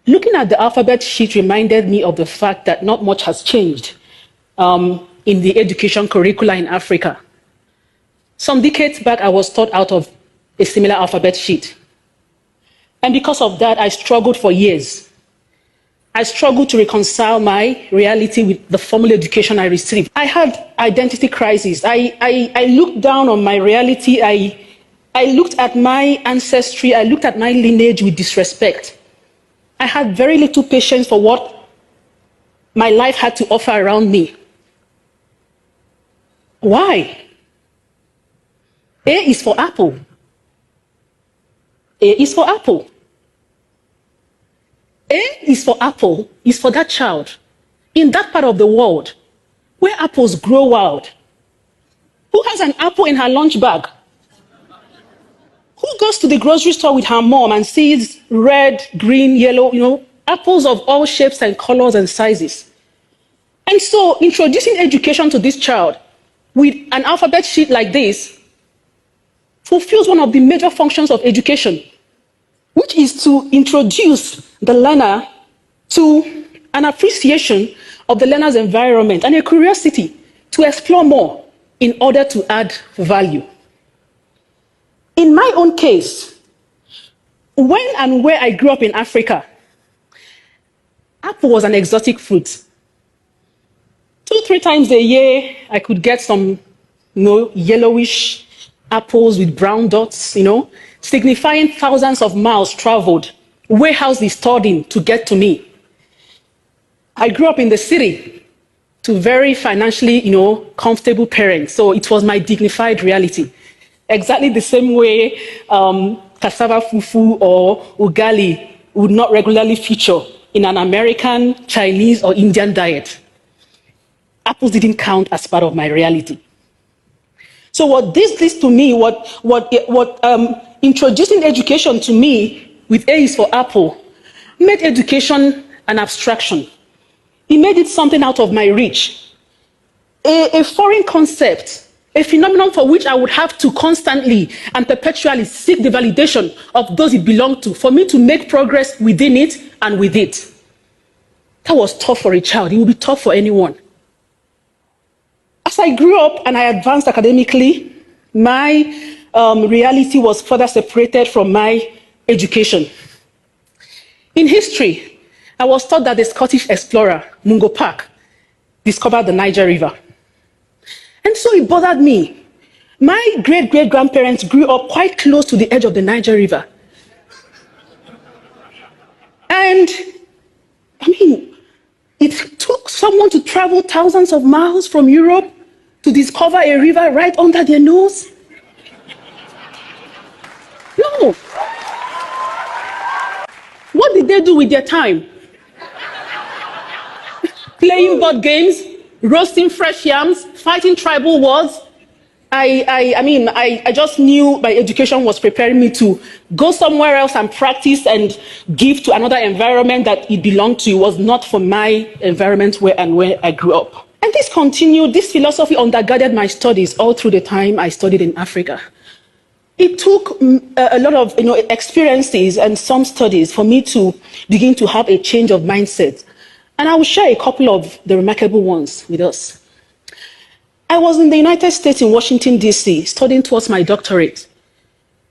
Looking at the alphabet sheet reminded me of the fact that not much has changed in the education curricula in Africa. Some decades back, I was taught out of a similar alphabet sheet. And because of that, I struggled for years. I struggled to reconcile my reality with the formal education I received. I had identity crisis. I looked down on my reality. I looked at my ancestry. I looked at my lineage with disrespect. I had very little patience for what my life had to offer around me. Why? A is for apple. A is for apple. A is for apple, is for that child in that part of the world where apples grow wild. Who has an apple in her lunch bag? Who goes to the grocery store with her mom and sees red, green, yellow, apples of all shapes and colors and sizes? And so introducing education to this child with an alphabet sheet like this fulfills one of the major functions of education, which is to introduce the learner to an appreciation of the learner's environment and a curiosity to explore more in order to add value. In my own case, when and where I grew up in Africa, apple was an exotic fruit. 2-3 times a year, I could get some yellowish apples with brown dots, signifying thousands of miles traveled, warehouses stored in to get to me. I grew up in the city to very financially, comfortable parents, so it was my dignified reality. Exactly the same way cassava fufu or ugali would not regularly feature in an American, Chinese, or Indian diet. Apples didn't count as part of my reality. So what this leads to me, introducing education to me with A is for apple, made education an abstraction. It made it something out of my reach, a foreign concept, a phenomenon for which I would have to constantly and perpetually seek the validation of those it belonged to for me to make progress within it and with it. That was tough for a child. It would be tough for anyone. As I grew up and I advanced academically, my reality was further separated from my education. In history, I was taught that the Scottish explorer, Mungo Park, discovered the Niger River. And so it bothered me. My great-great-grandparents grew up quite close to the edge of the Niger River. And, it took someone to travel thousands of miles from Europe to discover a river right under their nose. No. What did they do with their time? Playing board games, roasting fresh yams, fighting tribal wars. I just knew my education was preparing me to go somewhere else and practice and give to another environment that it belonged to. It was not for my environment where I grew up. And this continued, this philosophy undergirded my studies all through the time I studied in Africa. It took a lot of experiences and some studies for me to begin to have a change of mindset. And I will share a couple of the remarkable ones with us. I was in the United States in Washington, D.C., studying towards my doctorate.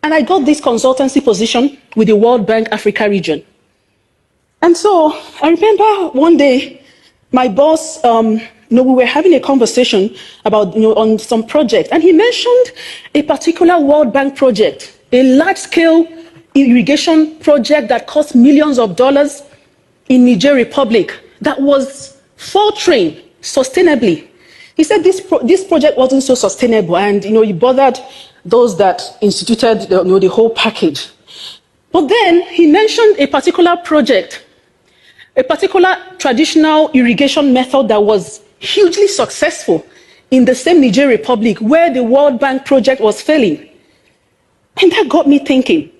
And I got this consultancy position with the World Bank Africa region. And so I remember one day, my boss, we were having a conversation about, on some project. And he mentioned a particular World Bank project, a large-scale irrigation project that cost millions of dollars in Niger Republic that was faltering sustainably. He said this project wasn't so sustainable, and he bothered those that instituted the whole package. But then he mentioned a particular project, a particular traditional irrigation method that was hugely successful in the same Niger Republic where the World Bank project was failing. And that got me thinking.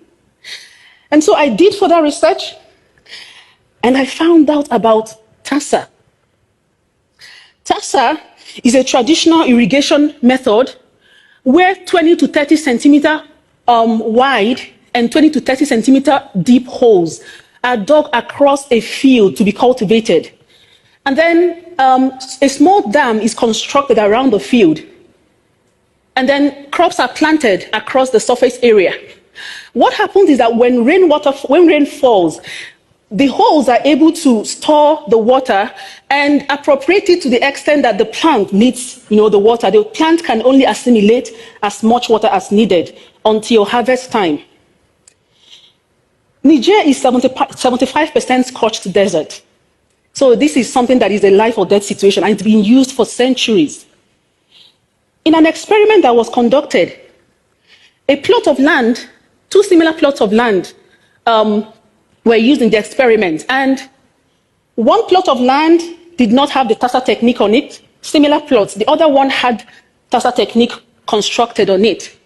And so I did further research, and I found out about TASA. TASA is a traditional irrigation method where 20 to 30 centimeter wide and 20 to 30 centimeter deep holes are dug across a field to be cultivated. And then a small dam is constructed around the field. And then crops are planted across the surface area. What happens is that when rain falls, the holes are able to store the water and appropriate it to the extent that the plant needs, the water. The plant can only assimilate as much water as needed until harvest time. Niger is 75% scorched desert. So this is something that is a life or death situation, and it's been used for centuries. In an experiment that was conducted, a plot of land, two similar plots of land, were used in the experiment, and one plot of land did not have the tassa technique on it, similar plots. The other one had tassa technique constructed on it.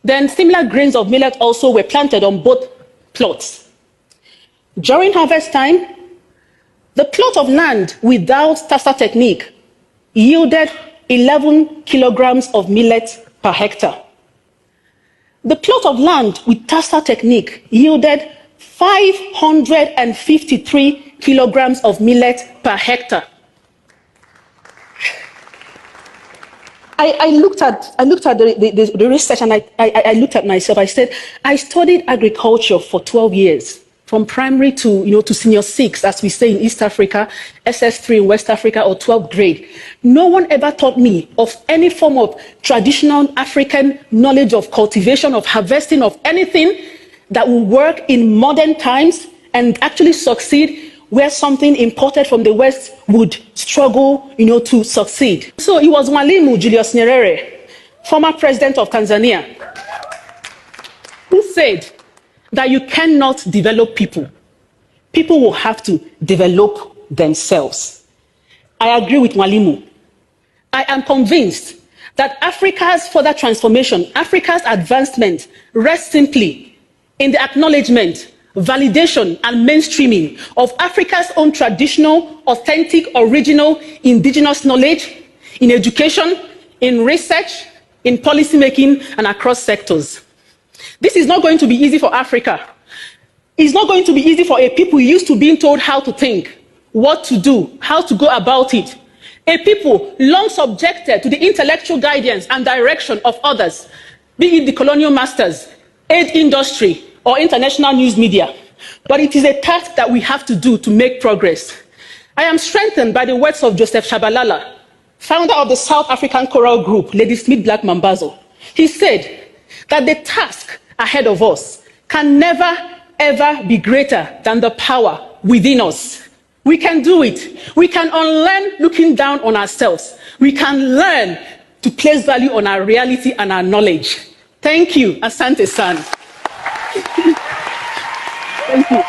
Then similar grains of millet also were planted on both plots. During harvest time, the plot of land without tassa technique yielded 11 kilograms of millet per hectare. The plot of land with tassa technique yielded 553 kilograms of millet per hectare. I looked at the research, and I looked at myself. I said, I studied agriculture for 12 years, from primary to senior 6, as we say in East Africa, SS3 in West Africa, or 12th grade. No one ever taught me of any form of traditional African knowledge of cultivation, of harvesting, of anything that will work in modern times and actually succeed where something imported from the West would struggle, to succeed. So it was Mwalimu Julius Nyerere, former president of Tanzania, who said that you cannot develop people. People will have to develop themselves. I agree with Mwalimu. I am convinced that Africa's further transformation, Africa's advancement, rests simply in the acknowledgement, validation, and mainstreaming of Africa's own traditional, authentic, original, indigenous knowledge in education, in research, in policymaking, and across sectors. This is not going to be easy for Africa. It's not going to be easy for a people used to being told how to think, what to do, how to go about it. A people long subjected to the intellectual guidance and direction of others, be it the colonial masters, aid industry, or international news media. But it is a task that we have to do to make progress. I am strengthened by the words of Joseph Shabalala, founder of the South African choral group, Lady Smith Black Mambazo. He said that the task ahead of us can never, ever be greater than the power within us. We can do it. We can unlearn looking down on ourselves. We can learn to place value on our reality and our knowledge. Thank you, Asante San. Thank you.